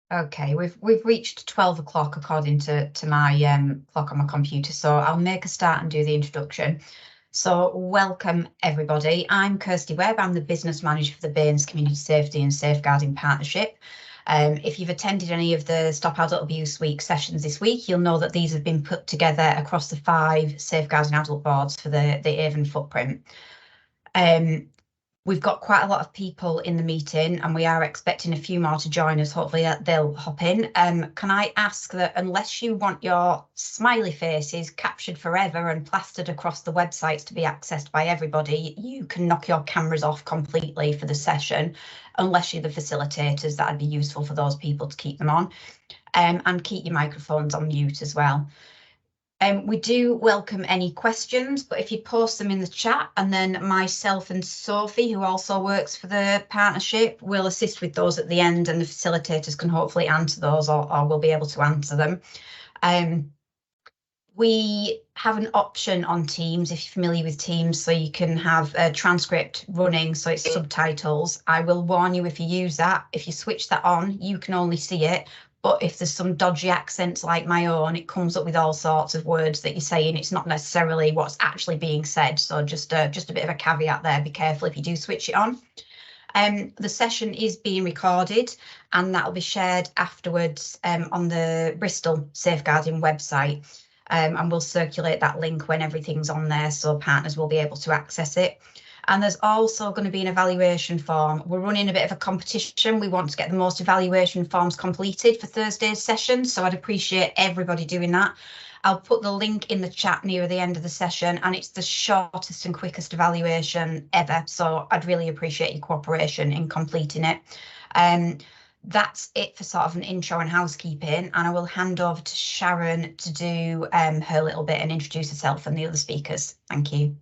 Okay, we've reached 12 o'clock according to my clock on my computer, so I'll make a start and do the introduction. So welcome everybody. I'm Kirsty Webb. I'm the business manager for the BANES Community Safety and Safeguarding Partnership. If you've attended any of the Stop Adult Abuse Week sessions this week, you'll know that these have been put together across the 5 safeguarding adult boards for the Avon footprint. We've got quite a lot of people in the meeting and we are expecting a few more to join us. Hopefully they'll hop in. Can I ask that unless you want your smiley faces captured forever and plastered across the websites to be accessed by everybody, you can knock your cameras off completely for the session, unless you're the facilitators. That'd be useful for those people to keep them on, and keep your microphones on mute as well. We do welcome any questions, but if you post them in the chat, and then myself and Sophie, who also works for the partnership, will assist with those at the end, and the facilitators can hopefully answer those, or we'll be able to answer them. We have an option on Teams, if you're familiar with Teams, so you can have a transcript running, so it's subtitles. I will warn you if you use that, if you switch that on, you can only see it. But if there's some dodgy accents like my own, it comes up with all sorts of words that you're saying. It's not necessarily what's actually being said. So just a bit of a caveat there. Be careful if you do switch it on. The session is being recorded and that will be shared afterwards on the Bristol Safeguarding website. And we'll circulate that link when everything's on there so partners will be able to access it. And there's also going to be an evaluation form. We're running a bit of a competition. We want to get the most evaluation forms completed for Thursday's session, so I'd appreciate everybody doing that. I'll put the link in the chat near the end of the session, and it's the shortest and quickest evaluation ever, so I'd really appreciate your cooperation in completing it. That's it for sort of an intro and housekeeping, and I will hand over to Sharon to do her little bit and introduce herself and the other speakers. Thank you.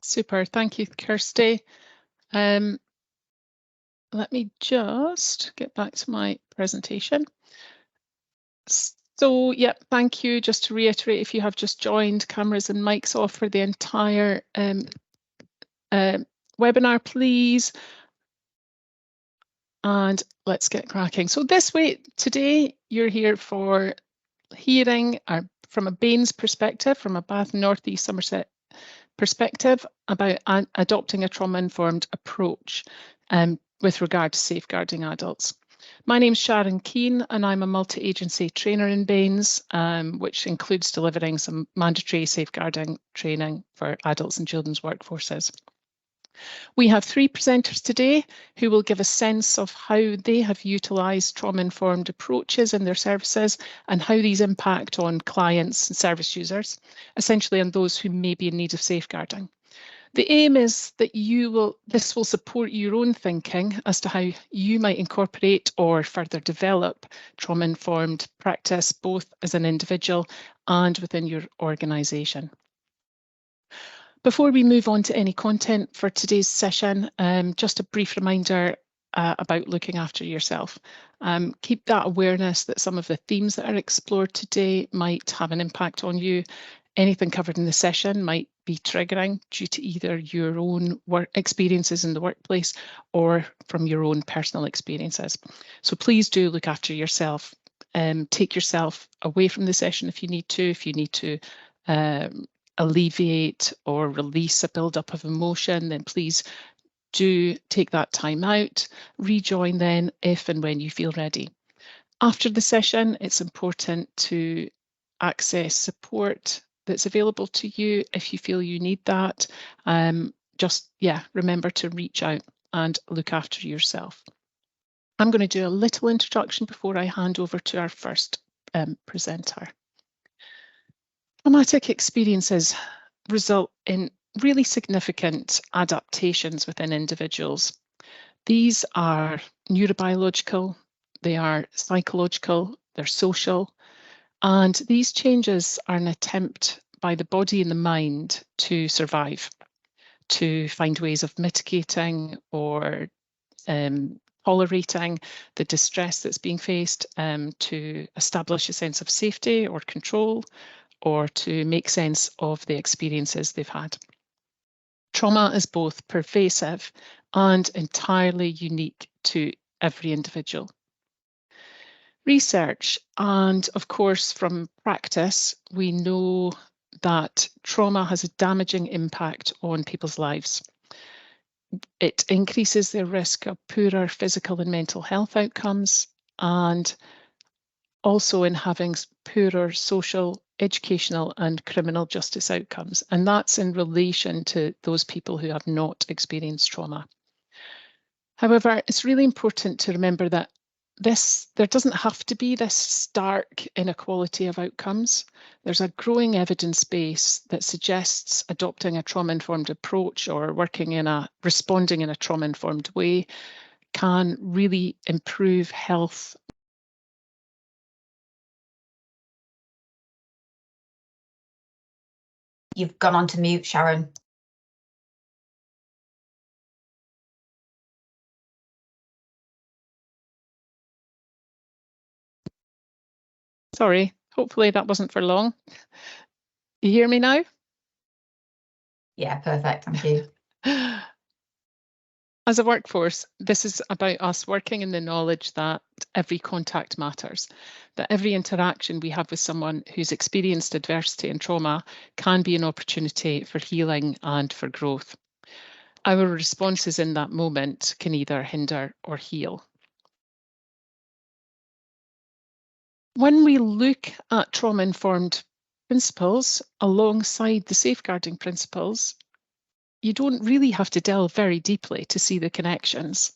Super, thank you, Kirsty. Let me just get back to my presentation. So, yeah, thank you. Just to reiterate, if you have just joined, cameras and mics off for the entire webinar, please. And let's get cracking. So this way, today, you're here for hearing from a BANES perspective, from a Bath North East Somerset perspective about adopting a trauma-informed approach with regard to safeguarding adults. My name's Sharon Keane and I'm a multi-agency trainer in BANES, which includes delivering some mandatory safeguarding training for adults and children's workforces. We have 3 presenters today who will give a sense of how they have utilised trauma-informed approaches in their services and how these impact on clients and service users, essentially on those who may be in need of safeguarding. The aim is that this will support your own thinking as to how you might incorporate or further develop trauma-informed practice, both as an individual and within your organisation. Before we move on to any content for today's session, just a brief reminder about looking after yourself. Keep that awareness that some of the themes that are explored today might have an impact on you. Anything covered in the session might be triggering due to either your own work experiences in the workplace or from your own personal experiences. So please do look after yourself. Take yourself away from the session if you need to alleviate or release a build-up of emotion, then please do take that time out. Rejoin then if and when you feel ready. After the session, it's important to access support that's available to you if you feel you need that. Remember to reach out and look after yourself. I'm going to do a little introduction before I hand over to our first presenter. Traumatic experiences result in really significant adaptations within individuals. These are neurobiological, they are psychological, they're social, and these changes are an attempt by the body and the mind to survive, to find ways of mitigating or tolerating the distress that's being faced, to establish a sense of safety or control, or to make sense of the experiences they've had. Trauma is both pervasive and entirely unique to every individual. Research, and of course from practice, we know that trauma has a damaging impact on people's lives. It increases their risk of poorer physical and mental health outcomes, and also in having poorer social, educational and criminal justice outcomes. And that's in relation to those people who have not experienced trauma. However, it's really important to remember that there doesn't have to be this stark inequality of outcomes. There's a growing evidence base that suggests adopting a trauma-informed approach or responding in a trauma-informed way can really improve health. You've gone on to mute, Sharon. Sorry, hopefully that wasn't for long. You hear me now? Yeah, perfect, thank you. As a workforce, this is about us working in the knowledge that every contact matters, that every interaction we have with someone who's experienced adversity and trauma can be an opportunity for healing and for growth. Our responses in that moment can either hinder or heal. When we look at trauma-informed principles alongside the safeguarding principles, you don't really have to delve very deeply to see the connections.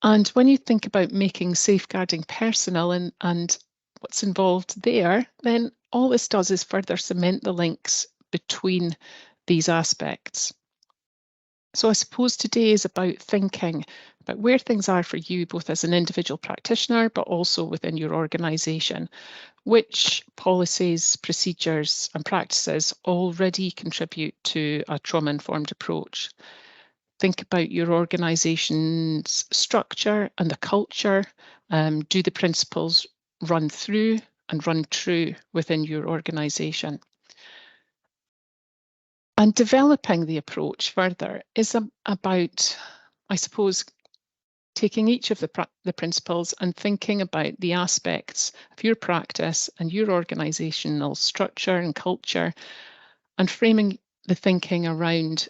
And when you think about making safeguarding personal and what's involved there, then all this does is further cement the links between these aspects. So I suppose today is about thinking about where things are for you, both as an individual practitioner, but also within your organisation. Which policies, procedures and practices already contribute to a trauma-informed approach? Think about your organisation's structure and the culture. Do the principles run through and run true within your organisation? And developing the approach further is about, I suppose, taking each of the principles and thinking about the aspects of your practice and your organisational structure and culture, and framing the thinking around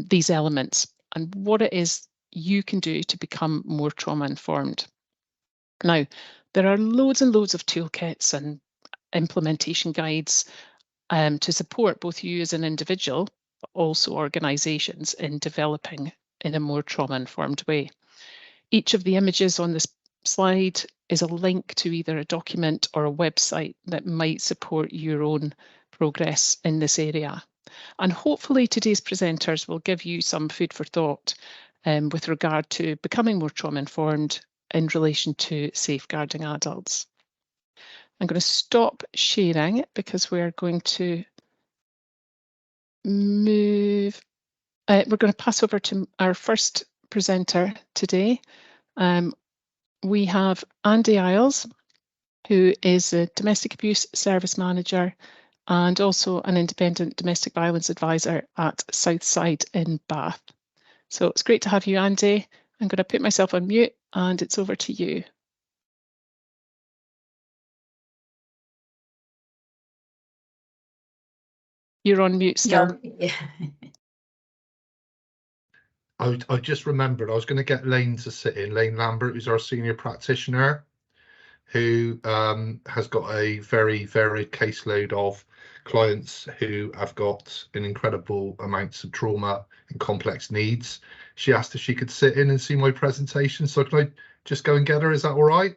these elements and what it is you can do to become more trauma-informed. Now, there are loads and loads of toolkits and implementation guides to support both you as an individual, but also organisations in developing in a more trauma-informed way. Each of the images on this slide is a link to either a document or a website that might support your own progress in this area. And hopefully today's presenters will give you some food for thought with regard to becoming more trauma-informed in relation to safeguarding adults. I'm going to stop sharing because we're going to move. We're going to pass over to our first presenter today. We have Andy Isles, who is a domestic abuse service manager and also an independent domestic violence advisor at Southside in Bath. So it's great to have you, Andy. I'm going to put myself on mute and it's over to you. You're on mute still. Yeah. I just remembered I was going to get Lane to sit in, Lane Lambert, who's our senior practitioner, who has got a very varied caseload of clients who have got an incredible amounts of trauma and complex needs. She asked if she could sit in and see my presentation, so can I just go and get her? Is that all right?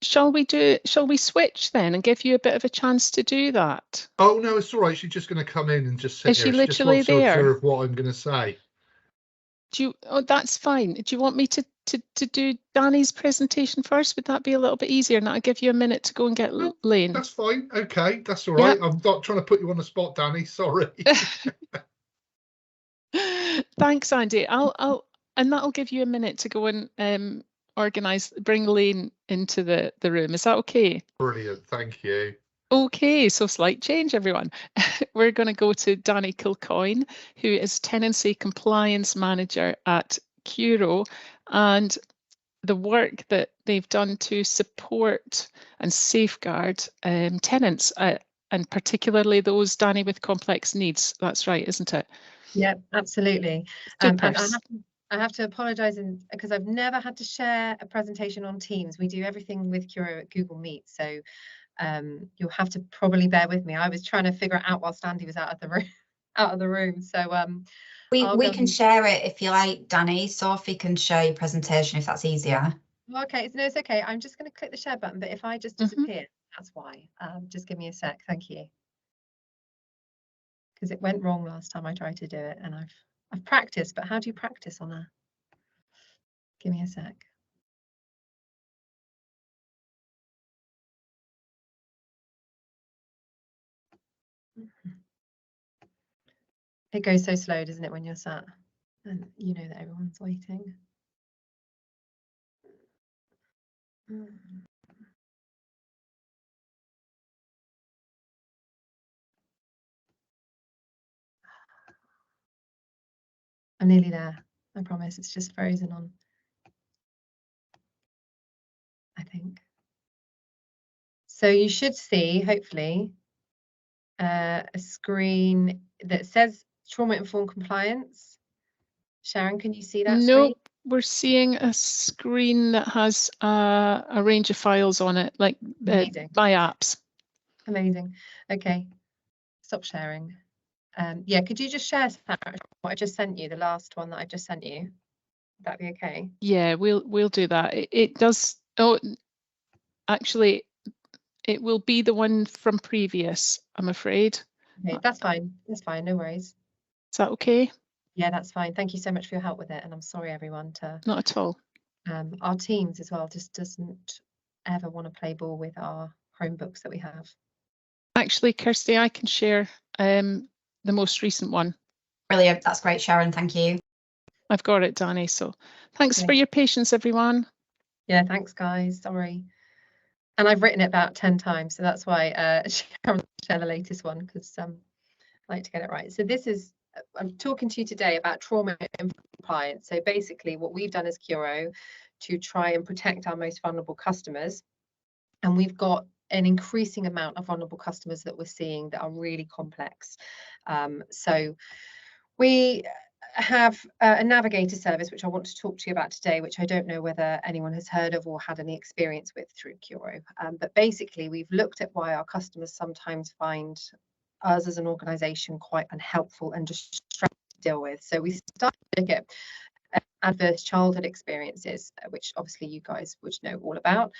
Shall we switch then and give you a bit of a chance to do that? Oh no, it's all right. She's just going to come in and just sit Is here. she literally just wants there? to observe what I'm going to say. Oh, that's fine. Do you want me to do Danny's presentation first? Would that be a little bit easier? And I'll give you a minute to go and get Lane. That's fine. Okay, that's all right. I'm not trying to put you on the spot, Danny. Sorry. Thanks, Andy. And that'll give you a minute to go and bring Lane into the room. Is that okay? Brilliant. Thank you. Okay, so slight change, everyone. We're going to go to Danny Kilcoyne, who is Tenancy Compliance Manager at Curo and the work that they've done to support and safeguard tenants, and particularly those, Danny, with complex needs. That's right, isn't it? Yeah, absolutely. And I have to apologise because I've never had to share a presentation on Teams. We do everything with Curo at Google Meet, so you'll have to probably bear with me. I was trying to figure it out whilst Andy was out of the room. So we can share it if you like, Danny. Sophie can share your presentation if that's easier. Okay, no, it's okay. I'm just going to click the share button, but if I just disappear, that's why. Just give me a sec. Thank you. Because it went wrong last time I tried to do it, and I've practiced, but how do you practice on a? Give me a sec. It goes so slow, doesn't it, when you're sat and you know that everyone's waiting. I'm nearly there. I promise. It's just frozen on, I think. So you should see, hopefully, a screen that says trauma-informed compliance. Sharon, can you see that screen? Nope, we're seeing a screen that has a range of files on it, like my apps. Amazing. Okay, stop sharing. Yeah, could you just share what I just sent you, the last one that I just sent you? Would that be okay? Yeah, we'll do that. It does. Oh, actually, it will be the one from previous, I'm afraid. Okay, that's fine. That's fine. No worries. Is that okay? Yeah, that's fine. Thank you so much for your help with it. And I'm sorry, everyone, to Not at all. Our Teams as well just doesn't ever want to play ball with our Chromebooks that we have. Actually, Kirsty, I can share the most recent one. Brilliant. That's great, Sharon. Thank you. I've got it, Danny. So thanks for your patience, everyone. Yeah, thanks, guys. Sorry. And I've written it about 10 times, so that's why Sharon share the latest one, because I like to get it right. So this is, I'm talking to you today about trauma and compliance. So basically what we've done as Curo to try and protect our most vulnerable customers. And we've got an increasing amount of vulnerable customers that we're seeing that are really complex. So we have a navigator service, which I want to talk to you about today, which I don't know whether anyone has heard of or had any experience with through Curo. But basically, we've looked at why our customers sometimes find us as an organisation quite unhelpful and distressing to deal with. So we started to look at adverse childhood experiences, which obviously you guys would know all about,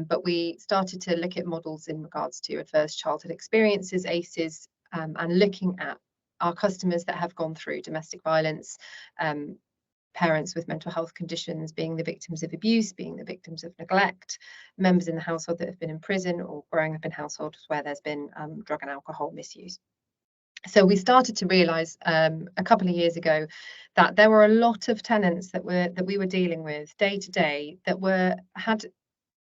but we started to look at models in regards to adverse childhood experiences, ACEs, and looking at our customers that have gone through domestic violence, parents with mental health conditions being the victims of abuse, being the victims of neglect, members in the household that have been in prison or growing up in households where there's been drug and alcohol misuse. So we started to realise a couple of years ago that there were a lot of tenants that we were dealing with day to day that had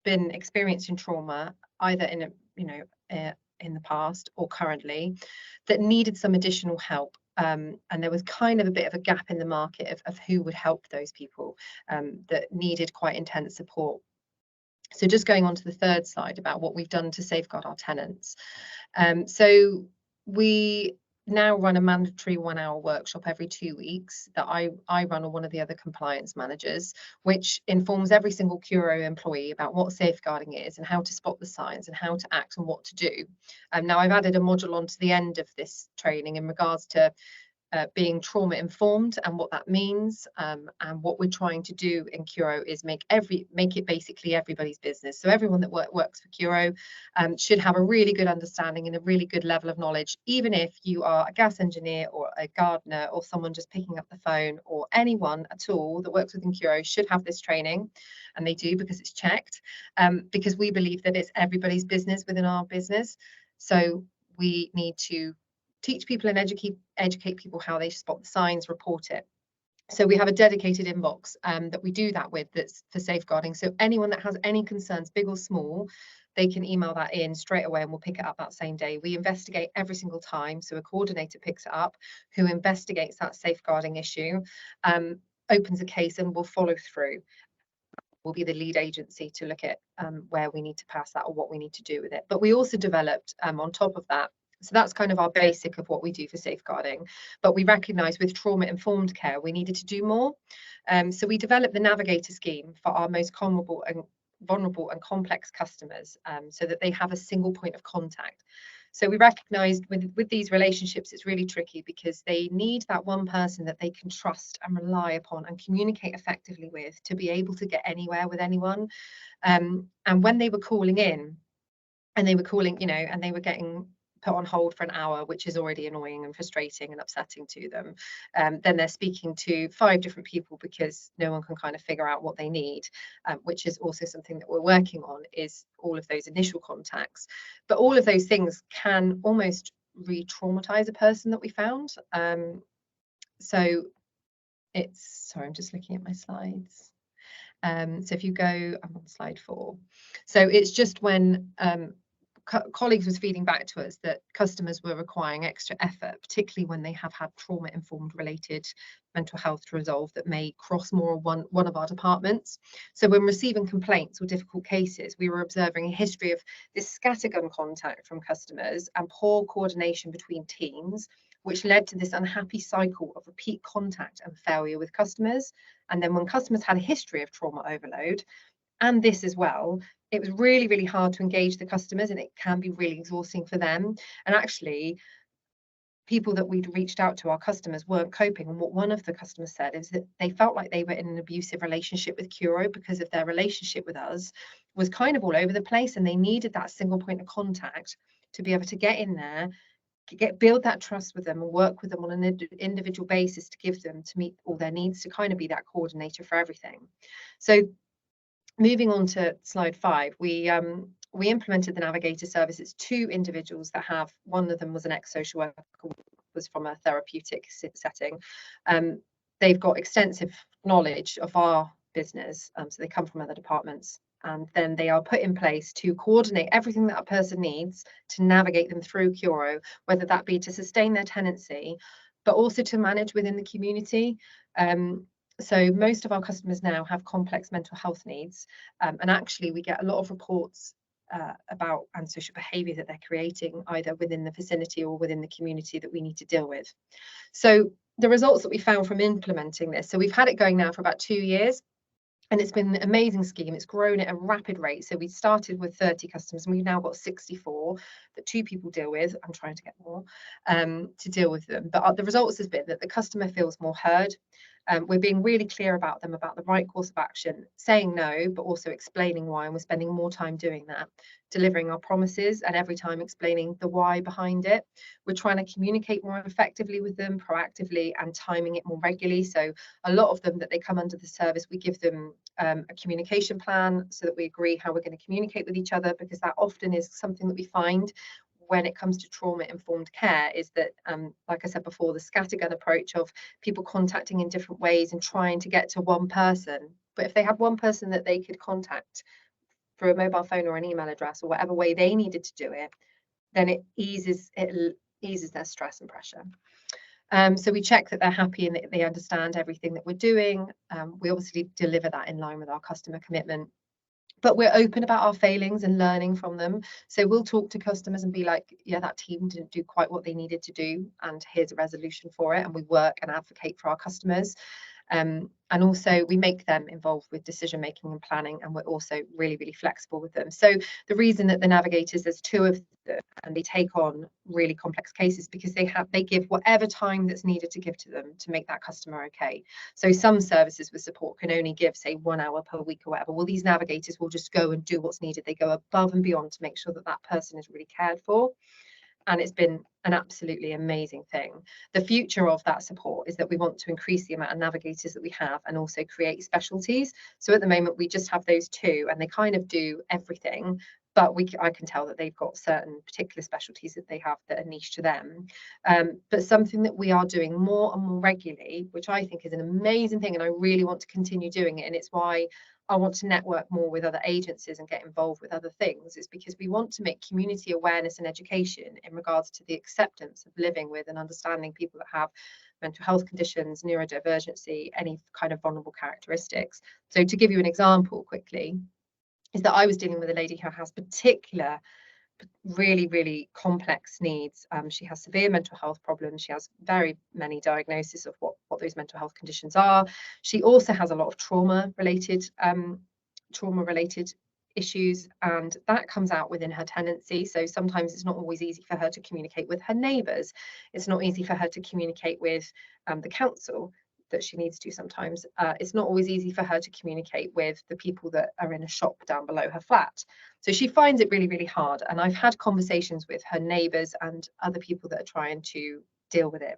been experiencing trauma either in in the past or currently, that needed some additional help. And there was kind of a bit of a gap in the market of who would help those people that needed quite intense support. So just going on to the third slide about what we've done to safeguard our tenants. So we now run a mandatory 1-hour workshop every 2 weeks that I run on one of the other compliance managers, which informs every single Curo employee about what safeguarding is and how to spot the signs and how to act and what to do. Now I've added a module onto the end of this training in regards to being trauma informed and what that means, and what we're trying to do in Curo is make it basically everybody's business. So everyone that works for Curo should have a really good understanding and a really good level of knowledge, even if you are a gas engineer or a gardener or someone just picking up the phone, or anyone at all that works within Curo should have this training, and they do because it's checked, because we believe that it's everybody's business within our business. So we need to teach people and educate people how they spot the signs, report it. So we have a dedicated inbox that we do that with, that's for safeguarding. So anyone that has any concerns, big or small, they can email that in straight away and we'll pick it up that same day. We investigate every single time. So a coordinator picks it up who investigates that safeguarding issue. opens a case and will follow through. Will be the lead agency to look at where we need to pass that or what we need to do with it. But we also developed on top of that, so that's kind of our basic of what we do for safeguarding, but we recognise with trauma-informed care we needed to do more. So we developed the Navigator scheme for our most vulnerable and complex customers, so that they have a single point of contact. So we recognised with these relationships, it's really tricky because they need that one person that they can trust and rely upon and communicate effectively with to be able to get anywhere with anyone. And when they were calling in, and they were calling, you know, and they were getting put on hold for an hour, which is already annoying and frustrating and upsetting to them, then they're speaking to 5 different people because no one can kind of figure out what they need, which is also something that we're working on, is all of those initial contacts. But all of those things can almost re-traumatize a person that we found. So it's, sorry, I'm just looking at my slides. So if you go, I'm on slide 4. So it's just when colleagues was feeding back to us that customers were requiring extra effort, particularly when they have had trauma-informed related mental health to resolve that may cross more one of our departments. So when receiving complaints or difficult cases, we were observing a history of this scattergun contact from customers and poor coordination between teams, which led to this unhappy cycle of repeat contact and failure with customers. And then when customers had a history of trauma overload, and this as well, it was really, really hard to engage the customers, and it can be really exhausting for them. And actually, people that we'd reached out to, our customers, weren't coping. And what one of the customers said is that they felt like they were in an abusive relationship with Curo because of their relationship with us was kind of all over the place, and they needed that single point of contact to be able to get in there, build that trust with them and work with them on an individual basis to give them, to meet all their needs, to kind of be that coordinator for everything. So moving on to slide 5, we implemented the Navigator service. It's 2 individuals that have, one of them was an ex-social worker, was from a therapeutic setting. They've got extensive knowledge of our business, so they come from other departments, and then they are put in place to coordinate everything that a person needs to navigate them through Curo, whether that be to sustain their tenancy, but also to manage within the community. So most of our customers now have complex mental health needs, and actually we get a lot of reports about antisocial behaviour that they're creating either within the vicinity or within the community that we need to deal with. So the results that we found from implementing this, so we've had it going now for about 2 years, and it's been an amazing scheme. It's grown at a rapid rate. So we started with 30 customers and we've now got 64 that 2 people deal with. I'm trying to get more to deal with them. But the results has been that the customer feels more heard. We're being really clear about them, about the right course of action, saying no, but also explaining why. And we're spending more time doing that, delivering our promises, and every time explaining the why behind it. We're trying to communicate more effectively with them, proactively, and timing it more regularly. So a lot of them that they come under the service, we give them a communication plan so that we agree how we're going to communicate with each other, because that often is something that we find when it comes to trauma-informed care, is that, like I said before, the scattergun approach of people contacting in different ways and trying to get to one person. But if they had one person that they could contact through a mobile phone or an email address or whatever way they needed to do it, then it eases their stress and pressure. So we check that they're happy and that they understand everything that we're doing. We obviously deliver that in line with our customer commitment. But we're open about our failings and learning from them. So we'll talk to customers and be like, yeah, that team didn't do quite what they needed to do, and here's a resolution for it. And we work and advocate for our customers. And also we make them involved with decision making and planning, and we're also really, really flexible with them. So the reason that the navigators, there's 2 of them, and they take on really complex cases because they give whatever time that's needed to give to them to make that customer okay. So some services with support can only give, say, 1 hour per week or whatever. Well, these navigators will just go and do what's needed. They go above and beyond to make sure that that person is really cared for. And it's been an absolutely amazing thing. The future of that support is that we want to increase the amount of navigators that we have and also create specialties. So at the moment, we just have those 2 and they kind of do everything, but I can tell that they've got certain particular specialties that they have that are niche to them. But something that we are doing more and more regularly, which I think is an amazing thing, and I really want to continue doing it, and it's why I want to network more with other agencies and get involved with other things, is because we want to make community awareness and education in regards to the acceptance of living with and understanding people that have mental health conditions, neurodivergency, any kind of vulnerable characteristics. So to give you an example quickly, is that I was dealing with a lady who has particular really complex needs. She has severe mental health problems. She has very many diagnoses of what those mental health conditions are. She also has a lot of trauma related issues, and that comes out within her tenancy. So sometimes it's not always easy for her to communicate with her neighbours. It's not easy for her to communicate with the council that she needs to sometimes. It's not always easy for her to communicate with the people that are in a shop down below her flat. So she finds it really hard. And I've had conversations with her neighbours and other people that are trying to deal with it.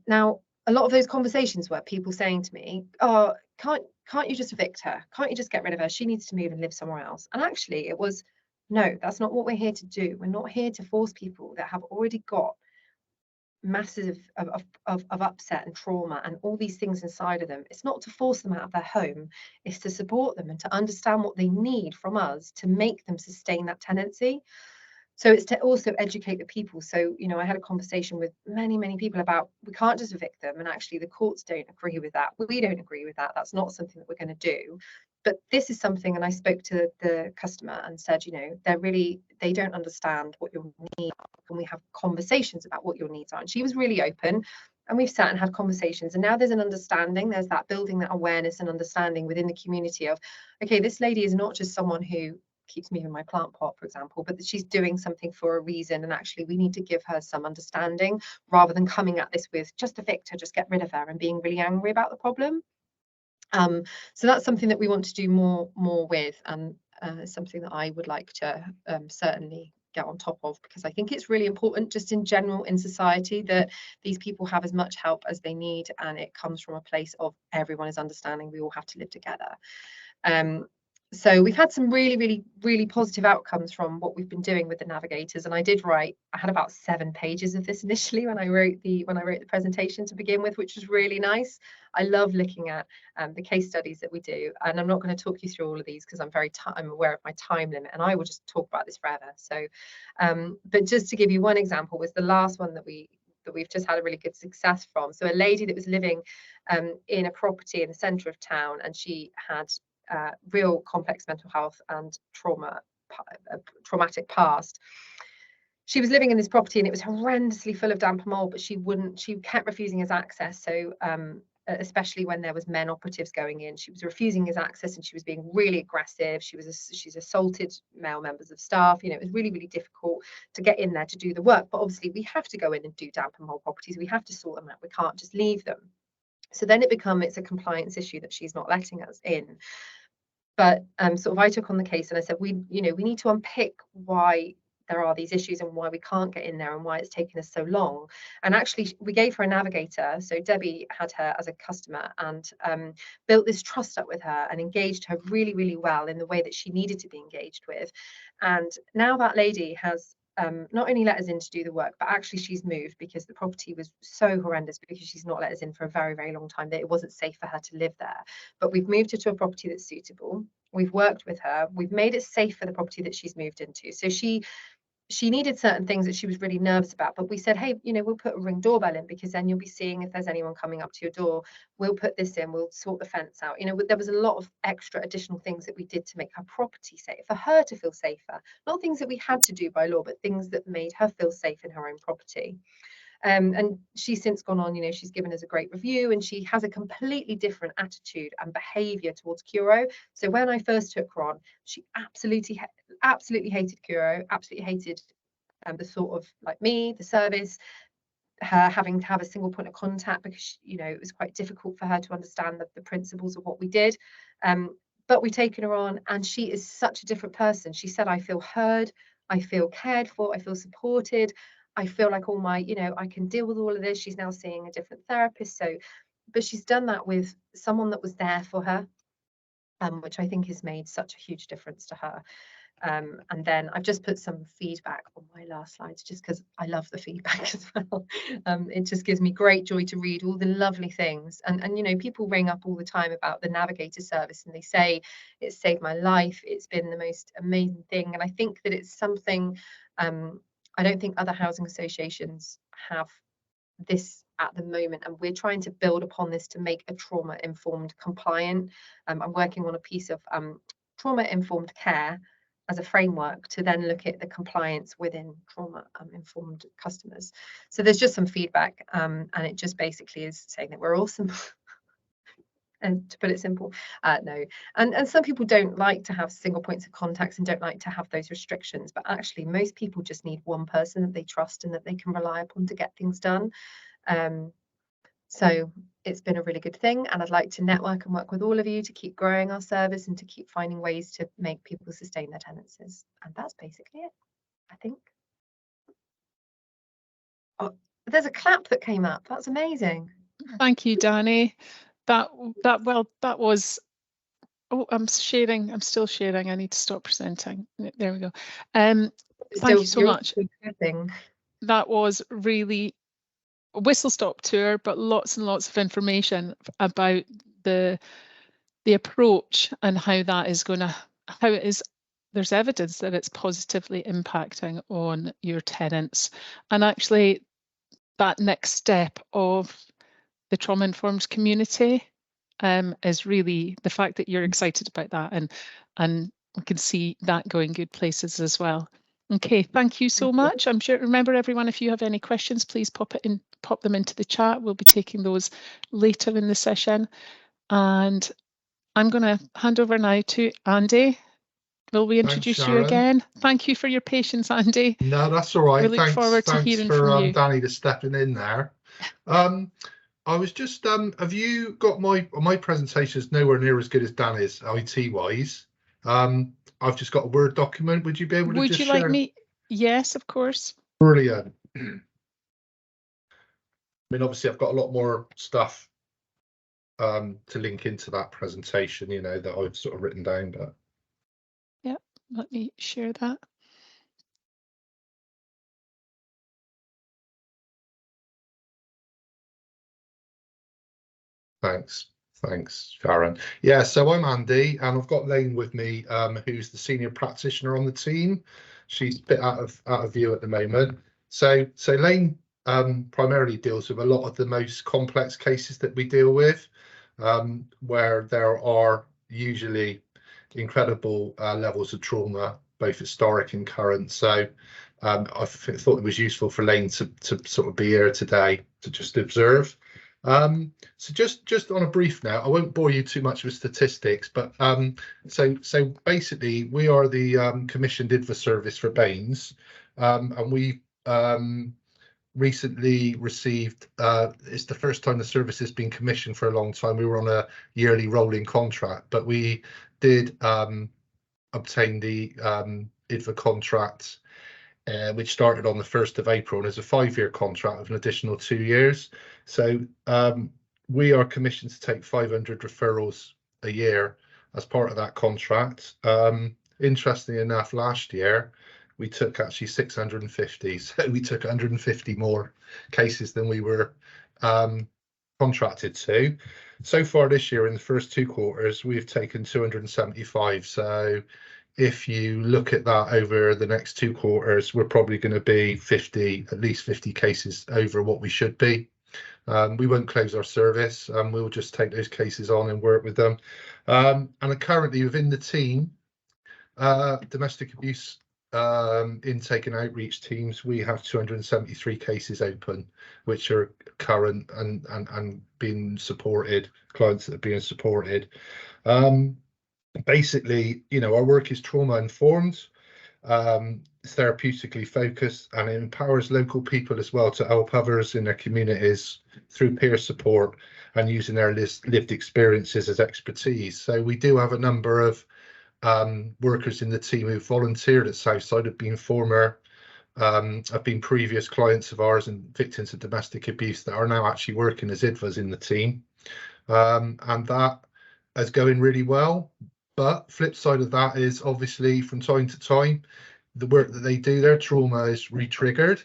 Now, a lot of those conversations were people saying to me, oh, can't you just evict her? Can't you just get rid of her? She needs to move and live somewhere else. And actually it was, no, that's not what we're here to do. We're not here to force people that have already got massive of upset and trauma and all these things inside of them. It's not to force them out of their home, it's to support them and to understand what they need from us to make them sustain that tenancy. So it's to also educate the people. So, you know, I had a conversation with many people about, we can't just evict them, and actually the courts don't agree with that. We don't agree with that. That's not something that we're going to do. But this is something, and I spoke to the customer and said, you know, they don't understand what your needs are. Can we have conversations about what your needs are? And she was really open, and we've sat and had conversations. And now there's an understanding, there's that building that awareness and understanding within the community of, okay, this lady is not just someone who keeps moving my plant pot, for example, but that she's doing something for a reason, and actually we need to give her some understanding rather than coming at this with just evict her, just get rid of her, and being really angry about the problem. So that's something that we want to do more with, and something that I would like to certainly get on top of, because I think it's really important just in general in society that these people have as much help as they need, and it comes from a place of everyone is understanding we all have to live together. So we've had some really positive outcomes from what we've been doing with the navigators. And I had about 7 pages of this initially when I wrote the presentation to begin with, which was really nice. I love looking at the case studies that we do, and I'm not going to talk you through all of these because I'm aware of my time limit, and I will just talk about this forever. So, but just to give you one example, was the last one that we've just had a really good success from. So a lady that was living in a property in the centre of town, and she had real complex mental health and traumatic past. She was living in this property and it was horrendously full of damp and mold, but she kept refusing his access. So especially when there was men operatives going in, she was refusing his access, and she was being really aggressive. She's assaulted male members of staff. You know, it was really difficult to get in there to do the work. But obviously we have to go in and do damp and mold properties. We have to sort them out. We can't just leave them. So then it's a compliance issue that she's not letting us in. But sort of I took on the case and I said, we need to unpick why there are these issues and why we can't get in there and why it's taken us so long. And actually we gave her a navigator. So Debbie had her as a customer and built this trust up with her and engaged her really well in the way that she needed to be engaged with. And now that lady has not only let us in to do the work, but actually she's moved because the property was so horrendous, because she's not let us in for a very long time, that it wasn't safe for her to live there. But we've moved her to a property that's suitable. We've worked with her. We've made it safe for the property that she's moved into. So she needed certain things that she was really nervous about, but we said, hey, we'll put a Ring doorbell in, because then you'll be seeing if there's anyone coming up to your door. We'll put this in, we'll sort the fence out. There was a lot of extra additional things that we did to make her property safe, for her to feel safer, not things that we had to do by law, but things that made her feel safe in her own property. And she's since gone on, she's given us a great review, and she has a completely different attitude and behaviour towards Curo. So when I first took her on, she absolutely hated Curo, absolutely hated the thought of, like me, the service, her having to have a single point of contact, because it was quite difficult for her to understand the principles of what we did. But we've taken her on, and she is such a different person. She said, I feel heard, I feel cared for, I feel supported, I feel like all my, I can deal with all of this. She's now seeing a different therapist. So, but she's done that with someone that was there for her, which I think has made such a huge difference to her. And then I've just put some feedback on my last slides, just because I love the feedback as well. It just gives me great joy to read all the lovely things. And people ring up all the time about the navigator service, and they say it's saved my life. It's been the most amazing thing. And I think that it's something, I don't think other housing associations have this at the moment, and we're trying to build upon this to make a trauma-informed compliant. I'm working on a piece of trauma-informed care as a framework to then look at the compliance within trauma-informed customers. So there's just some feedback, and it just basically is saying that we're awesome. And to put it simple, no. And some people don't like to have single points of contacts and don't like to have those restrictions, but actually most people just need one person that they trust and that they can rely upon to get things done. So it's been a really good thing, and I'd like to network and work with all of you to keep growing our service and to keep finding ways to make people sustain their tenancies. And that's basically it, I think. Oh, there's a clap that came up. That's amazing. Thank you, Danny. That was. Oh, I'm sharing. I'm still sharing. I need to stop presenting. There we go. Thank you so much. That was really a whistle-stop tour, but lots and lots of information about the approach and how that is going to, how it is. There's evidence that it's positively impacting on your tenants, and actually that next step of the trauma-informed community is really the fact that you're excited about that, and we can see that going good places as well. Okay, thank you so much. I'm sure, remember everyone, if you have any questions, please pop them into the chat. We'll be taking those later in the session. And I'm going to hand over now to Andy. Will we introduce you again? Thank you for your patience, Andy. No, that's all right. We look forward to hearing from you. Danny to stepping in there. I was just, have you got my presentation is nowhere near as good as Danny's IT wise. I've just got a Word document. Would you be able to Would you like me? Yes, of course. Brilliant. I mean, obviously I've got a lot more stuff to link into that presentation, you know, that I've sort of written down, but. Yeah, let me share that. Thanks, Sharon. Yeah, so I'm Andy, and I've got Lane with me, who's the senior practitioner on the team. She's a bit out of view at the moment. So Lane primarily deals with a lot of the most complex cases that we deal with, where there are usually incredible levels of trauma, both historic and current. So I thought it was useful for Lane to sort of be here today to just observe. So just on a brief note, I won't bore you too much with statistics, but so basically we are the commissioned IDVA service for BANES, and we recently received, it's the first time the service has been commissioned for a long time. We were on a yearly rolling contract, but we did obtain the IDVA contract, which started on the 1st of April, and is a 5-year contract with an additional 2 years. So we are commissioned to take 500 referrals a year as part of that contract. Interestingly enough, last year we took actually 650, so we took 150 more cases than we were contracted to. So far this year, in the first 2 quarters, we've taken 275. So if you look at that over the next 2 quarters, we're probably going to be at least 50 cases over what we should be. We won't close our service, we'll just take those cases on and work with them. And currently within the team, domestic abuse intake and outreach teams, we have 273 cases open, which are current and being supported, clients that are being supported. Basically, you know, our work is trauma informed, therapeutically focused, and it empowers local people as well to help others in their communities through peer support and using their lived experiences as expertise. So we do have a number of workers in the team who've volunteered at Southside, have been previous clients of ours and victims of domestic abuse that are now actually working as IDVAs in the team, and that is going really well. But flip side of that is obviously from time to time, the work that they do, their trauma is re-triggered,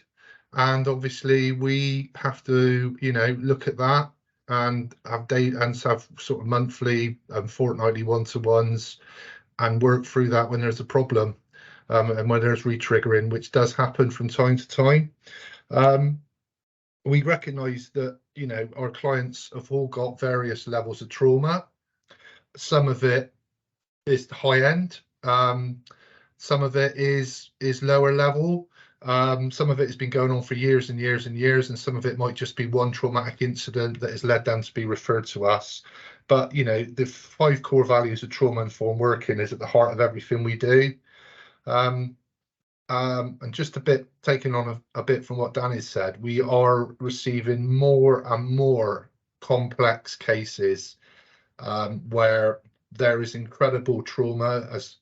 and obviously we have to, you know, look at that and have have sort of monthly and fortnightly one-to-ones and work through that when there's a problem, and when there's re-triggering, which does happen from time to time. we recognise that, you know, our clients have all got various levels of trauma. Some of it is high end. Some of it is lower level. Some of it has been going on for years and years and years, and some of it might just be one traumatic incident that has led them to be referred to us. But, you know, the 5 core values of trauma-informed working is at the heart of everything we do. And just a bit taking on a bit from what Danny said, we are receiving more and more complex cases where there is incredible trauma as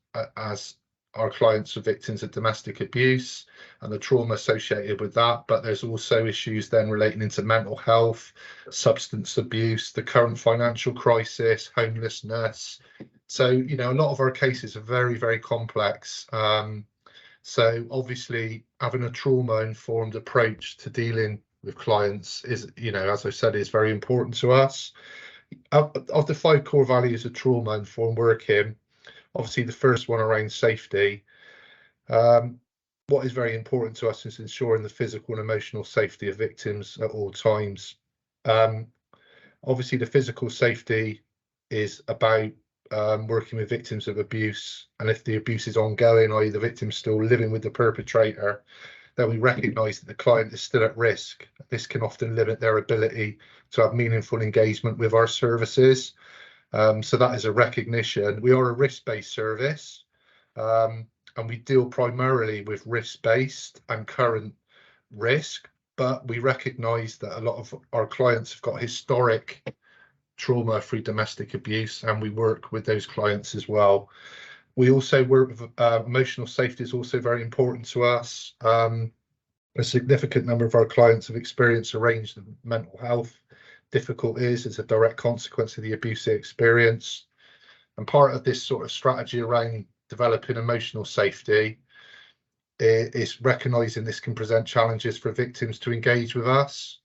our clients are victims of domestic abuse and the trauma associated with that, but there's also issues then relating into mental health, substance abuse, the current financial crisis, homelessness. So, you know, a lot of our cases are very, very complex. So obviously having a trauma-informed approach to dealing with clients is, you know, as I said, is very important to us. Of the 5 core values of trauma-informed working, obviously the first one around safety. What is very important to us is ensuring the physical and emotional safety of victims at all times. Obviously the physical safety is about working with victims of abuse, and if the abuse is ongoing, i.e. the victim's still living with the perpetrator, then we recognise that the client is still at risk. This can often limit their ability to have meaningful engagement with our services. So that is a recognition. We are a risk-based service, and we deal primarily with risk-based and current risk, but we recognise that a lot of our clients have got historic trauma through domestic abuse, and we work with those clients as well. We also work with emotional safety is also very important to us. A significant number of our clients have experienced a range of mental health difficulties as a direct consequence of the abuse they experience. And part of this sort of strategy around developing emotional safety is recognising this can present challenges for victims to engage with us.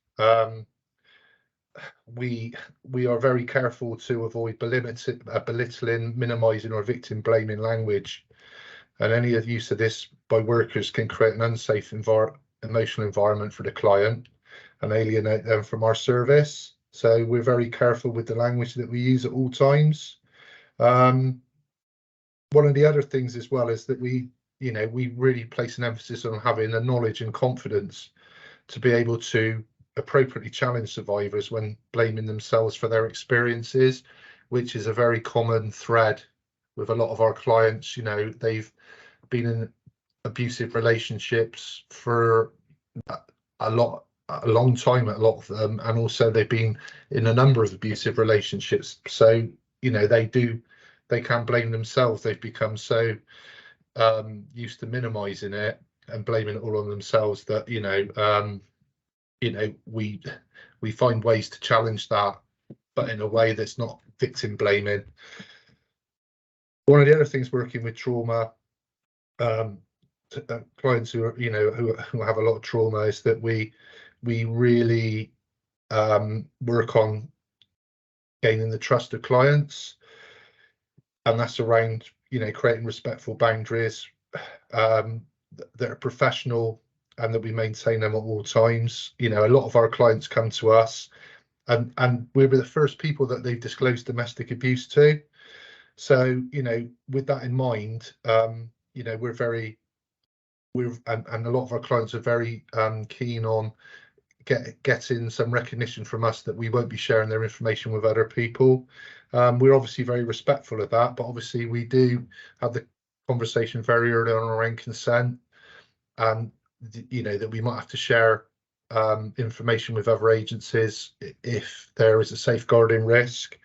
We are very careful to avoid belittling, minimising or victim blaming language, and any use of this by workers can create an unsafe emotional environment for the client and alienate them from our service. So we're very careful with the language that we use at all times. One of the other things as well is that we really place an emphasis on having the knowledge and confidence to be able to appropriately challenge survivors when blaming themselves for their experiences, which is a very common thread with a lot of our clients. You know, they've been in abusive relationships for a long time, a lot of them, and also they've been in a number of abusive relationships. So, you know, they can blame themselves. They've become so used to minimizing it and blaming it all on themselves that, we find ways to challenge that, but in a way that's not victim blaming. One of the other things working with trauma clients who are, who have a lot of trauma is that we really work on gaining the trust of clients, and that's around creating respectful boundaries that are professional and that we maintain them at all times. A lot of our clients come to us and we're the first people that they've disclosed domestic abuse to. So, with that in mind, and a lot of our clients are very keen on getting some recognition from us that we won't be sharing their information with other people. We're obviously very respectful of that, but obviously we do have the conversation very early on around consent, and that we might have to share information with other agencies if there is a safeguarding risk.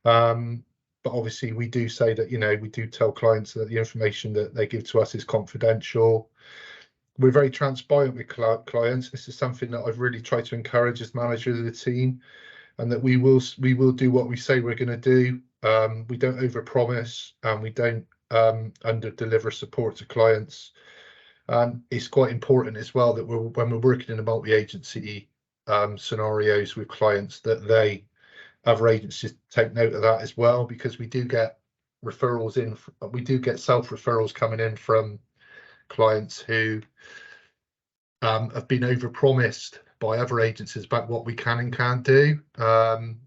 But obviously we do say that we do tell clients that the information that they give to us is confidential. We're very transparent with clients. This is something that I've really tried to encourage as manager of the team, and that we will do what we say we're going to do. We don't overpromise, and we don't under-deliver support to clients. And it's quite important as well that when we're working in a multi-agency scenarios with clients, that other agencies take note of that as well, because we do get referrals in. We do get self-referrals coming in from clients who have been overpromised by other agencies about what we can and can't do, and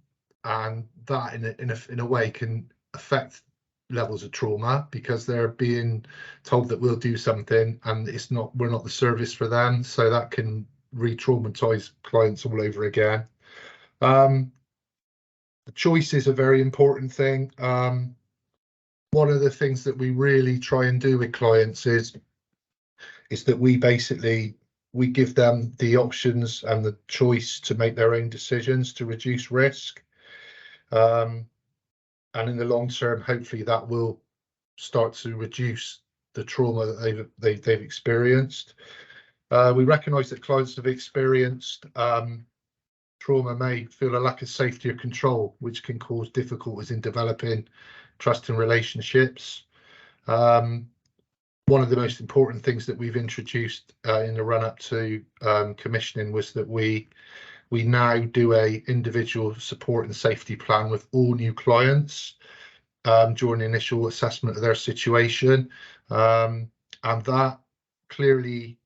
that in a way can affect levels of trauma, because they're being told that we'll do something and we're not the service for them, so that can re-traumatize clients all over again. The choice is a very important thing. One of the things that we really try and do with clients is that we give them the options and the choice to make their own decisions to reduce risk. And in the long term, hopefully that will start to reduce the trauma that they've experienced. We recognise that clients have experienced trauma may feel a lack of safety or control, which can cause difficulties in developing trust and relationships. One of the most important things that we've introduced in the run-up to commissioning was that we now do a individual support and safety plan with all new clients during the initial assessment of their situation, and that clearly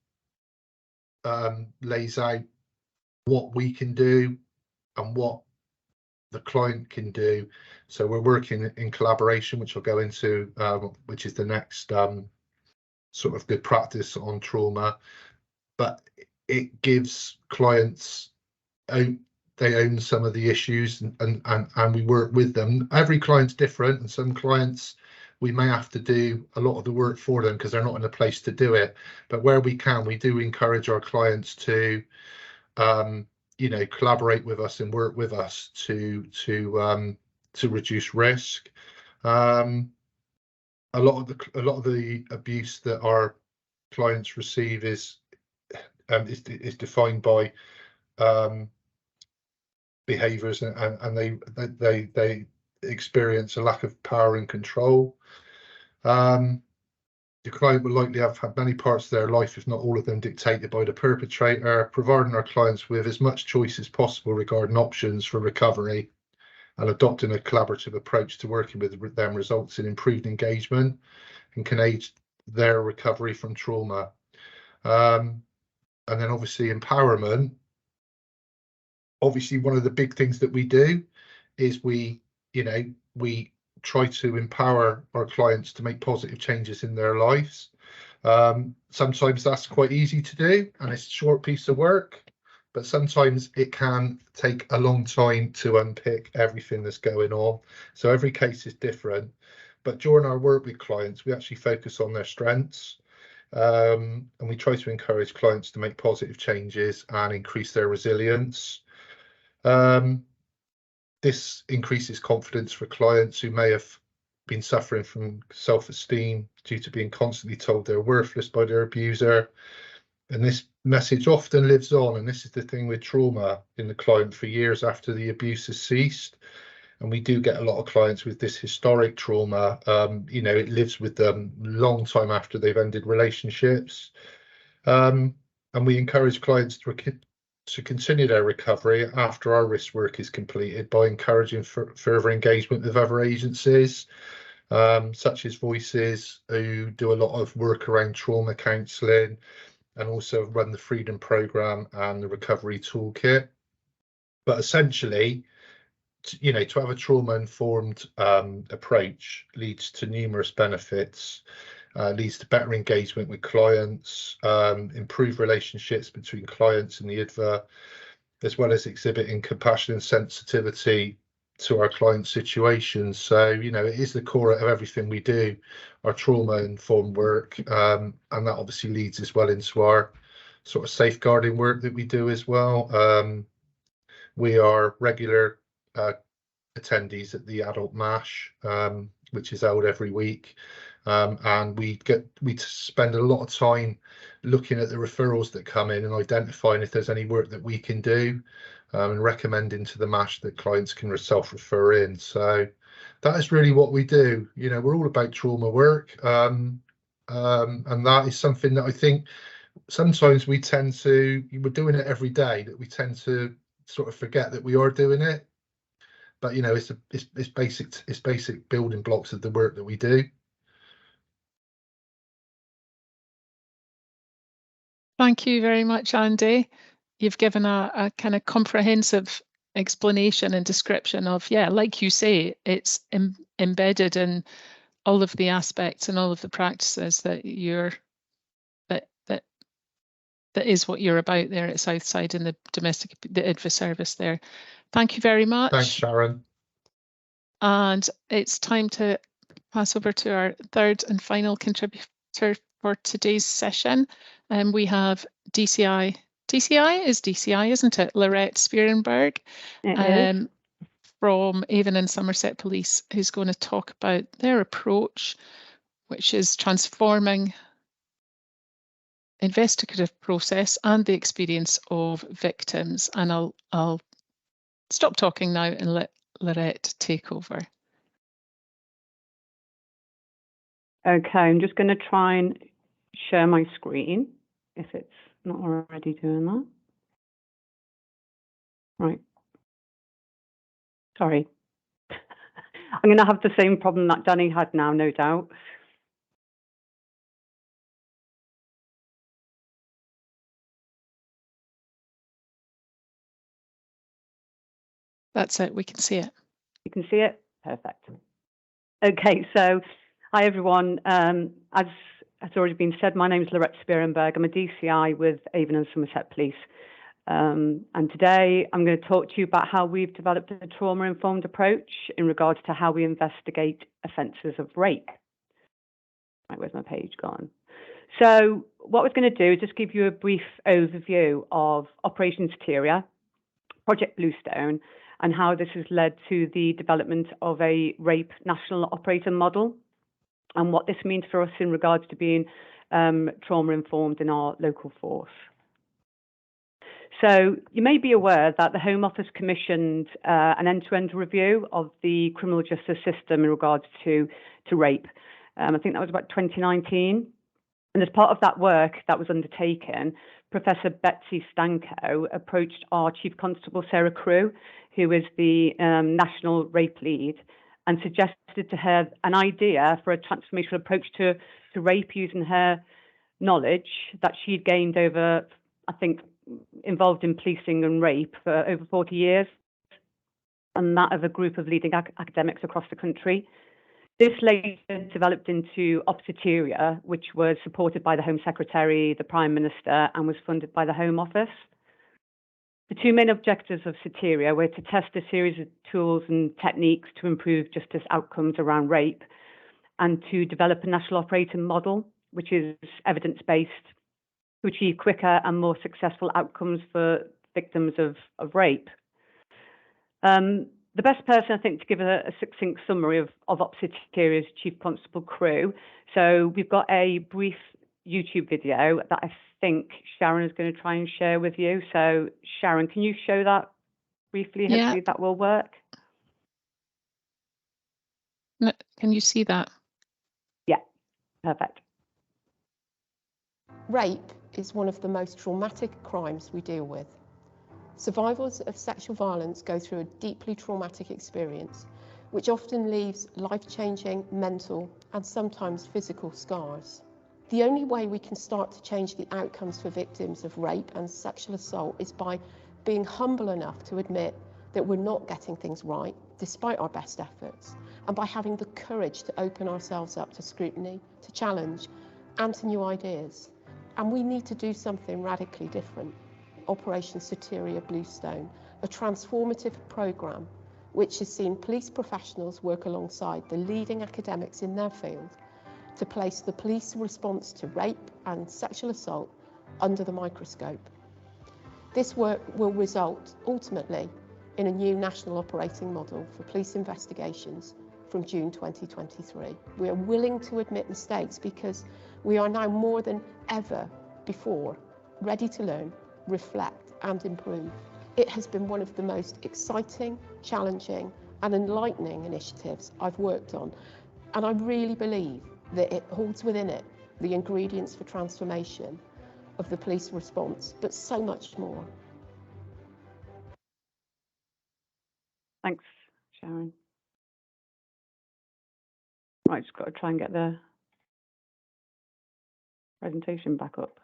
lays out what we can do and what the client can do. So we're working in collaboration, which I'll go into, which is the next sort of good practice on trauma, but it gives clients they own some of the issues, and we work with them. Every client's different, and some clients we may have to do a lot of the work for them because they're not in a place to do it, but where we can, we do encourage our clients to collaborate with us and work with us to reduce risk. A lot of the abuse that our clients receive is defined by behaviours, and they experience a lack of power and control. The client will likely have had many parts of their life, if not all of them, dictated by the perpetrator. Providing our clients with as much choice as possible regarding options for recovery and adopting a collaborative approach to working with them results in improved engagement and can aid their recovery from trauma. And then obviously empowerment. Obviously, one of the big things that we do is we try to empower our clients to make positive changes in their lives. Sometimes that's quite easy to do and it's a short piece of work, but sometimes it can take a long time to unpick everything that's going on. So every case is different, but during our work with clients, we actually focus on their strengths, and we try to encourage clients to make positive changes and increase their resilience. This increases confidence for clients who may have been suffering from self-esteem due to being constantly told they're worthless by their abuser. And this message often lives on, and this is the thing with trauma in the client for years after the abuse has ceased. And we do get a lot of clients with this historic trauma. It lives with them a long time after they've ended relationships. And we encourage clients to continue their recovery after our risk work is completed by encouraging further engagement with other agencies, such as Voices, who do a lot of work around trauma counselling and also run the Freedom Programme and the Recovery Toolkit. But essentially, to have a trauma-informed approach leads to numerous benefits. Leads to better engagement with clients, improved relationships between clients and the IDVA, as well as exhibiting compassion and sensitivity to our client situations. So, it is the core of everything we do, our trauma-informed work, and that obviously leads as well into our sort of safeguarding work that we do as well. We are regular attendees at the Adult MASH, which is held every week. And we spend a lot of time looking at the referrals that come in and identifying if there's any work that we can do, and recommending to the MASH that clients can self-refer in. So that is really what we do. We're all about trauma work, and that is something that I think sometimes we're doing it every day, that we tend to sort of forget that we are doing it. But it's basic building blocks of the work that we do. Thank you very much, Andy. you've given a kind of comprehensive explanation and description of, yeah, like you say, it's embedded in all of the aspects and all of the practices that that is what you're about there at Southside in the IDVA service there. Thank you very much. Thanks, Sharon. And it's time to pass over to our third and final contributor for today's session. And we have DCI. DCI is DCI, isn't it? Lorette Spearenberg from Avon and Somerset Police, who's going to talk about their approach, which is transforming investigative process and the experience of victims. And I'll stop talking now and let Lorette take over. Okay, I'm just going to try and share my screen if it's not already doing that. Right. Sorry. I'm going to have the same problem that Danny had now, no doubt. That's it, we can see it. You can see it? Perfect. Okay, so hi everyone. As has already been said, my name is Lorette Spearenberg. I'm a DCI with Avon and Somerset Police. And today I'm going to talk to you about how we've developed a trauma-informed approach in regards to how we investigate offences of rape. Right, where's my page gone? So what I was going to do is just give you a brief overview of Operation Soteria, Project Bluestone, and how this has led to the development of a rape national operating model, and what this means for us in regards to being trauma-informed in our local force. So you may be aware that the Home Office commissioned an end-to-end review of the criminal justice system in regards to rape. I think that was about 2019. And as part of that work that was undertaken, Professor Betsy Stanko approached our Chief Constable Sarah Crew, who is the national rape lead, and suggested to her an idea for a transformational approach to rape using her knowledge that she'd gained over, I think, involved in policing and rape for over 40 years, and that of a group of leading academics across the country. This later developed into Soteria, which was supported by the Home Secretary, the Prime Minister, and was funded by the Home Office. The two main objectives of Soteria were to test a series of tools and techniques to improve justice outcomes around rape, and to develop a national operating model, which is evidence-based, to achieve quicker and more successful outcomes for victims of rape. The best person, I think, to give a succinct summary of Soteria's Chief Constable Crew. So we've got a brief YouTube video that I think Sharon is going to try and share with you. So Sharon, can you show that briefly? Yeah. Hopefully that will work. Can you see that? Yeah, perfect. Rape is one of the most traumatic crimes we deal with. Survivors of sexual violence go through a deeply traumatic experience, which often leaves life-changing mental and sometimes physical scars. The only way we can start to change the outcomes for victims of rape and sexual assault is by being humble enough to admit that we're not getting things right, despite our best efforts, and by having the courage to open ourselves up to scrutiny, to challenge, and to new ideas. And we need to do something radically different. Operation Soteria Bluestone, a transformative programme which has seen police professionals work alongside the leading academics in their field to place the police response to rape and sexual assault under the microscope. This work will result ultimately in a new national operating model for police investigations from June 2023. We are willing to admit mistakes because we are now more than ever before ready to learn, reflect and improve. It has been one of the most exciting, challenging and enlightening initiatives I've worked on, and I really believe that it holds within it the ingredients for transformation of the police response, but so much more. Thanks, Sharon. Right, just got to try and get the presentation back up.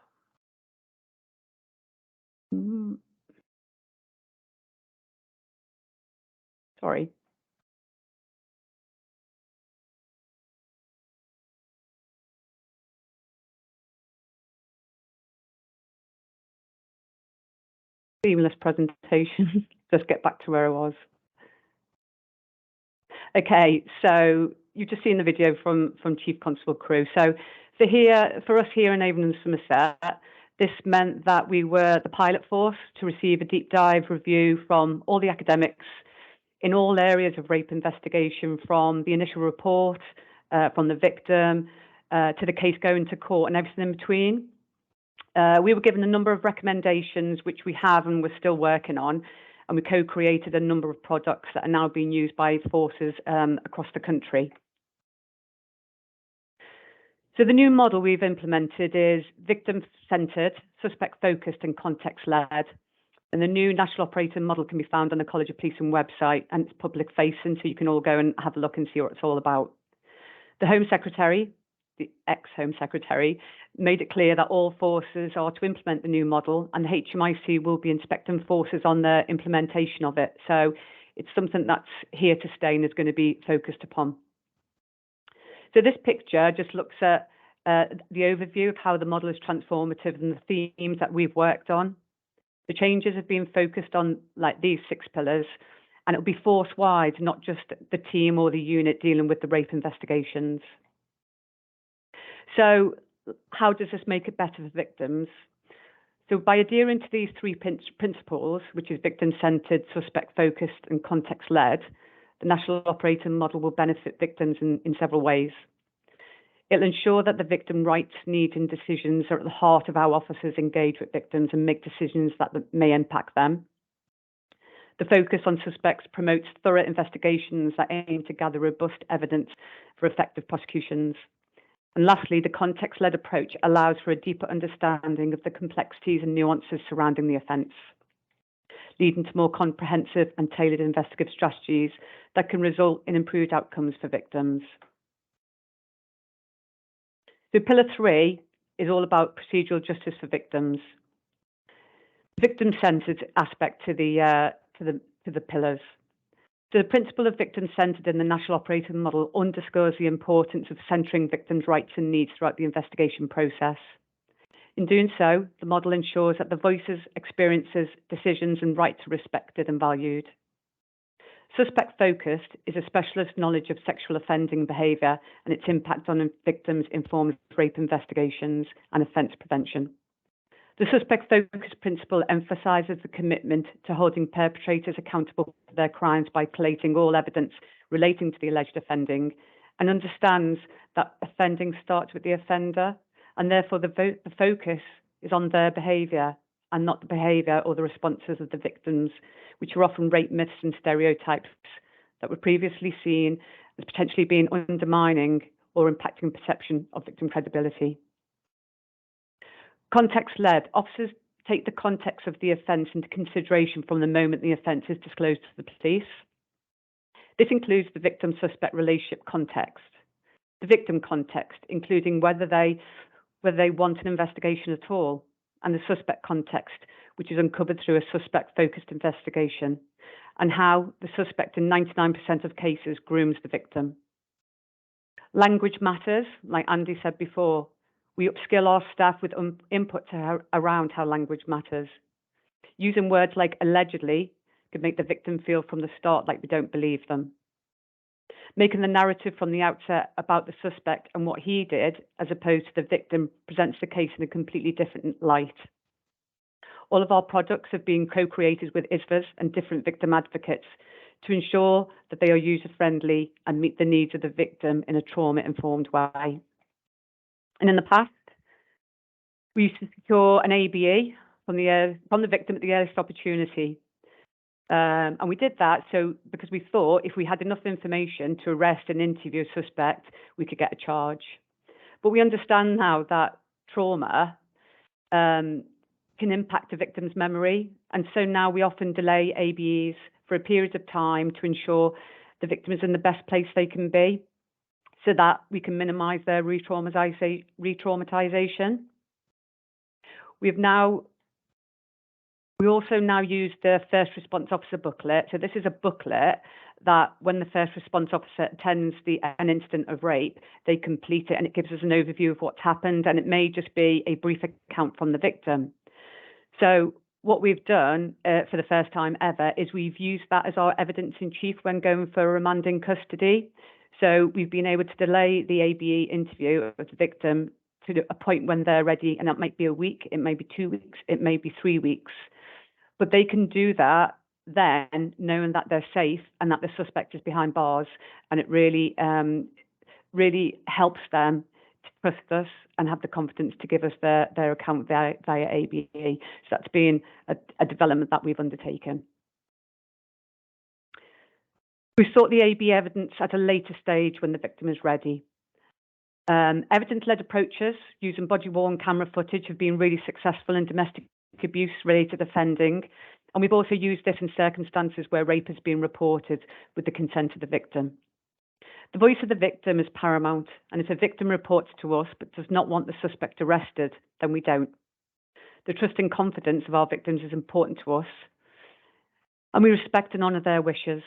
Sorry. Seamless presentation. Just get back to where I was. Okay, so you've just seen the video from Chief Constable Crew. So for us here in Avon and Somerset, this meant that we were the pilot force to receive a deep dive review from all the academics in all areas of rape investigation, from the initial report, from the victim, to the case going to court and everything in between. We were given a number of recommendations, which we have and we're still working on, and we co-created a number of products that are now being used by forces across the country. So the new model we've implemented is victim-centred, suspect-focused and context-led. And the new national operating model can be found on the College of Policing website, and it's public-facing, so you can all go and have a look and see what it's all about. The Home Secretary, the ex-Home Secretary, made it clear that all forces are to implement the new model, and the HMIC will be inspecting forces on the implementation of it. So it's something that's here to stay and is going to be focused upon. So this picture just looks at the overview of how the model is transformative and the themes that we've worked on. The changes have been focused on like these 6 pillars, and it'll be force-wide, not just the team or the unit dealing with the rape investigations. So how does this make it better for victims? So by adhering to these 3 principles, which is victim-centred, suspect-focused and context-led, the national operating model will benefit victims in several ways. It'll ensure that the victim rights, needs and decisions are at the heart of how officers engage with victims and make decisions that may impact them. The focus on suspects promotes thorough investigations that aim to gather robust evidence for effective prosecutions. And lastly, the context-led approach allows for a deeper understanding of the complexities and nuances surrounding the offence, leading to more comprehensive and tailored investigative strategies that can result in improved outcomes for victims. So pillar 3 is all about procedural justice for victims. Victim-centred aspect to the pillars. So the principle of victim-centred in the national operating model underscores the importance of centering victims' rights and needs throughout the investigation process. In doing so, the model ensures that the voices, experiences, decisions and rights are respected and valued. Suspect-focused is a specialist knowledge of sexual offending behaviour and its impact on victims informs rape investigations and offence prevention. The suspect-focused principle emphasises the commitment to holding perpetrators accountable for their crimes by collating all evidence relating to the alleged offending, and understands that offending starts with the offender, and therefore the focus is on their behaviour and not the behaviour or the responses of the victims, which are often rape myths and stereotypes that were previously seen as potentially being undermining or impacting perception of victim credibility. Context-led, officers take the context of the offence into consideration from the moment the offence is disclosed to the police. This includes the victim-suspect relationship context, the victim context, including whether they want an investigation at all, and the suspect context, which is uncovered through a suspect-focused investigation, and how the suspect in 99% of cases grooms the victim. Language matters, like Andy said before. We upskill our staff with input around how language matters. Using words like allegedly could make the victim feel from the start like we don't believe them. Making the narrative from the outset about the suspect and what he did, as opposed to the victim, presents the case in a completely different light. All of our products have been co-created with ISVAs and different victim advocates to ensure that they are user-friendly and meet the needs of the victim in a trauma-informed way. And in the past, we used to secure an ABE from the victim at the earliest opportunity. And we did that because we thought if we had enough information to arrest and interview a suspect, we could get a charge. But we understand now that trauma can impact a victim's memory. And so now we often delay ABEs for a period of time to ensure the victim is in the best place they can be, so that we can minimise their re-traumatisation. We have now We also now use the First Response Officer booklet. So this is a booklet that when the First Response Officer attends an incident of rape, they complete it and it gives us an overview of what's happened, and it may just be a brief account from the victim. So what we've done for the first time ever is we've used that as our evidence in chief when going for remand in custody. So we've been able to delay the ABE interview of the victim to a point when they're ready, and that might be a week, it may be 2 weeks, it may be 3 weeks. But they can do that then knowing that they're safe and that the suspect is behind bars, and it really, really helps them to trust us and have the confidence to give us their account via ABE. So that's been a development that we've undertaken. We sought the ABE evidence at a later stage when the victim is ready. Evidence-led approaches using body-worn camera footage have been really successful in domestic abuse-related offending, and we've also used this in circumstances where rape has been reported with the consent of the victim. The voice of the victim is paramount, and if a victim reports to us but does not want the suspect arrested, then we don't. The trust and confidence of our victims is important to us, and we respect and honour their wishes.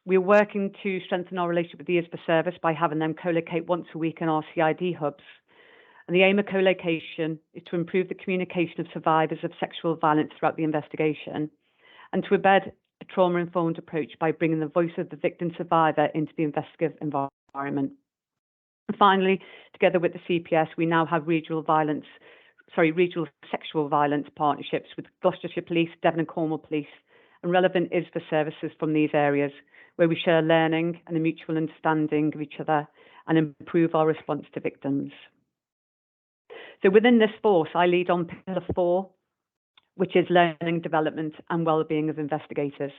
We're working to strengthen our relationship with the Years for Service by having them co-locate once a week in our CID hubs. And the aim of co-location is to improve the communication of survivors of sexual violence throughout the investigation, and to embed a trauma-informed approach by bringing the voice of the victim survivor into the investigative environment. And finally, together with the CPS, we now have regional sexual violence partnerships with Gloucestershire Police, Devon and Cornwall Police, and relevant is for services from these areas, where we share learning and a mutual understanding of each other and improve our response to victims. So within this force, I lead on Pillar 4, which is learning, development and well-being of investigators,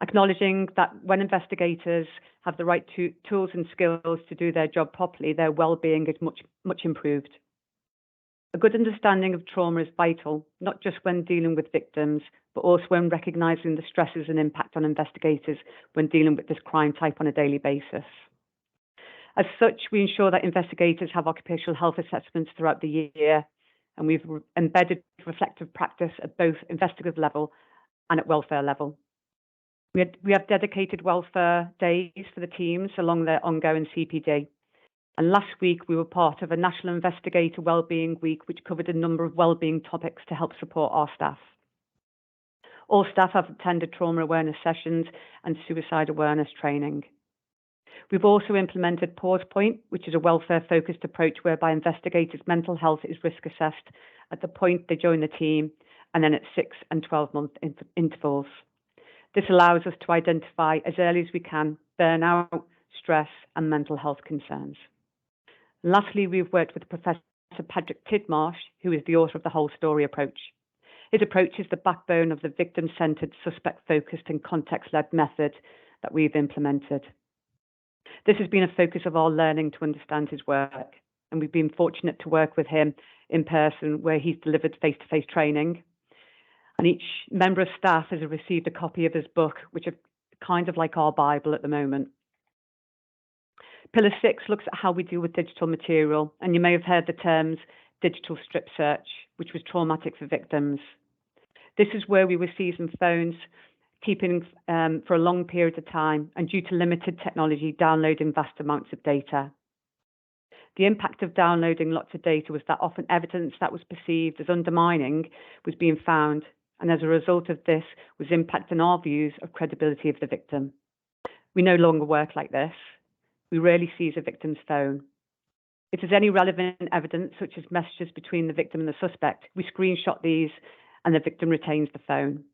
acknowledging that when investigators have the right tools and skills to do their job properly, their well-being is much improved. A good understanding of trauma is vital, not just when dealing with victims, but also when recognising the stresses and impact on investigators when dealing with this crime type on a daily basis. As such, we ensure that investigators have occupational health assessments throughout the year, and we've embedded reflective practice at both investigative level and at welfare level. We have dedicated welfare days for the teams along their ongoing CPD. And last week, we were part of a National Investigator Wellbeing Week, which covered a number of wellbeing topics to help support our staff. All staff have attended trauma awareness sessions and suicide awareness training. We've also implemented Pause Point, which is a welfare-focused approach whereby investigators' mental health is risk assessed at the point they join the team and then at 6 and 12-month intervals. This allows us to identify as early as we can burnout, stress and mental health concerns. And lastly, we've worked with Professor Patrick Tidmarsh, who is the author of the Whole Story approach. His approach is the backbone of the victim-centred, suspect-focused and context-led method that we've implemented. This has been a focus of our learning to understand his work, and we've been fortunate to work with him in person where he's delivered face-to-face training. And each member of staff has received a copy of his book, which is kind of like our Bible at the moment. Pillar 6 looks at how we deal with digital material, and you may have heard the terms digital strip search, which was traumatic for victims. This is where we were seizing phones, keeping for a long period of time, and due to limited technology, downloading vast amounts of data. The impact of downloading lots of data was that often evidence that was perceived as undermining was being found, and as a result of this was impacting our views of credibility of the victim. We no longer work like this. We rarely seize a victim's phone. If there's any relevant evidence, such as messages between the victim and the suspect, we screenshot these and the victim retains the phone.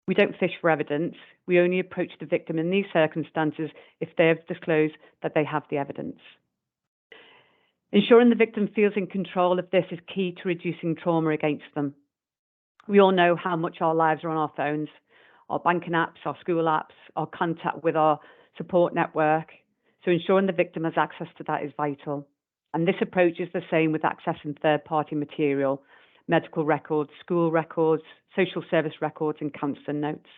We don't fish for evidence. We only approach the victim in these circumstances if they have disclosed that they have the evidence. Ensuring the victim feels in control of this is key to reducing trauma against them. We all know how much our lives are on our phones, our banking apps, our school apps, our contact with our support network. So ensuring the victim has access to that is vital. And this approach is the same with accessing third-party material, medical records, school records, social service records, and counselling notes.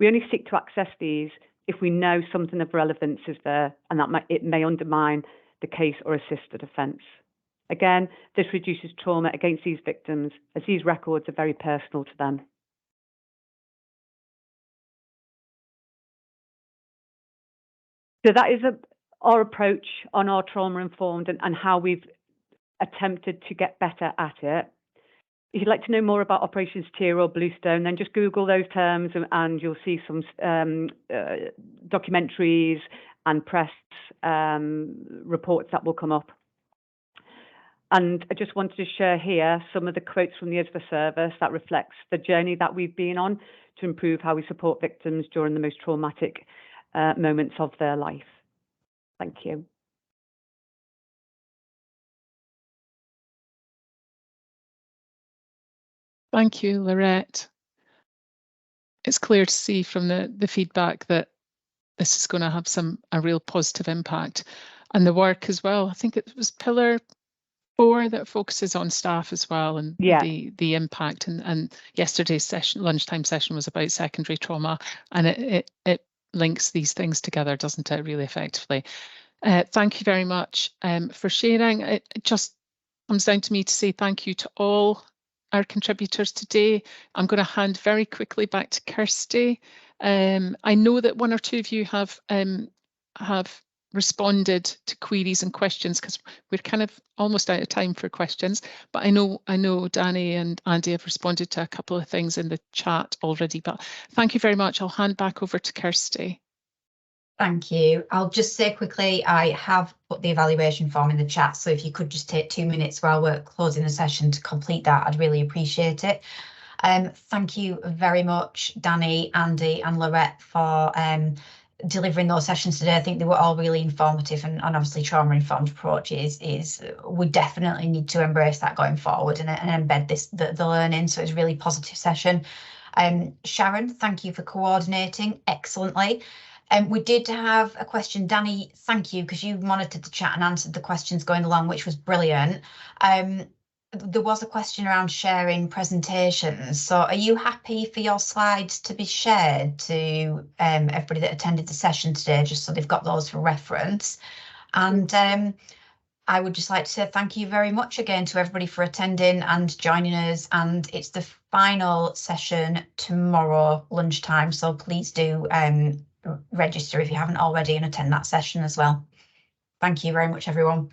We only seek to access these if we know something of relevance is there and that it may undermine the case or assist the defence. Again, this reduces trauma against these victims, as these records are very personal to them. So that is our approach on our trauma informed and how we've attempted to get better at it. If you'd like to know more about Operations Tier or Bluestone, then just Google those terms and you'll see some documentaries and press reports that will come up. And I just wanted to share here some of the quotes from the ISVA service that reflects the journey that we've been on to improve how we support victims during the most traumatic moments of their life. Thank you. Thank you, Lorette. It's clear to see from the feedback that this is going to have a real positive impact, and the work as well. I think it was Pillar 4 that focuses on staff as well, and the impact. And yesterday's lunchtime session was about secondary trauma, and it links these things together, doesn't it, really effectively? Thank you very much for sharing. It just comes down to me to say thank you to all our contributors today. I'm going to hand very quickly back to Kirsty. I know that one or two of you have responded to queries and questions, because we're kind of almost out of time for questions, but I know Danny and Andy have responded to a couple of things in the chat already, but thank you very much. I'll hand back over to Kirsty. Thank you. I'll just say quickly, I have put the evaluation form in the chat, so if you could just take 2 minutes while we're closing the session to complete that, I'd really appreciate it. Thank you very much, Danny, Andy and Lorette, for delivering those sessions today. I think they were all really informative, and obviously trauma-informed approaches we definitely need to embrace that going forward and embed the learning, so it's a really positive session. Sharon, thank you for coordinating excellently. We did have a question. Danny, thank you, because you monitored the chat and answered the questions going along, which was brilliant. There was a question around sharing presentations. So are you happy for your slides to be shared to everybody that attended the session today, just so they've got those for reference? And I would just like to say thank you very much again to everybody for attending and joining us. And it's the final session tomorrow lunchtime, so please do register if you haven't already and attend that session as well. Thank you very much, everyone.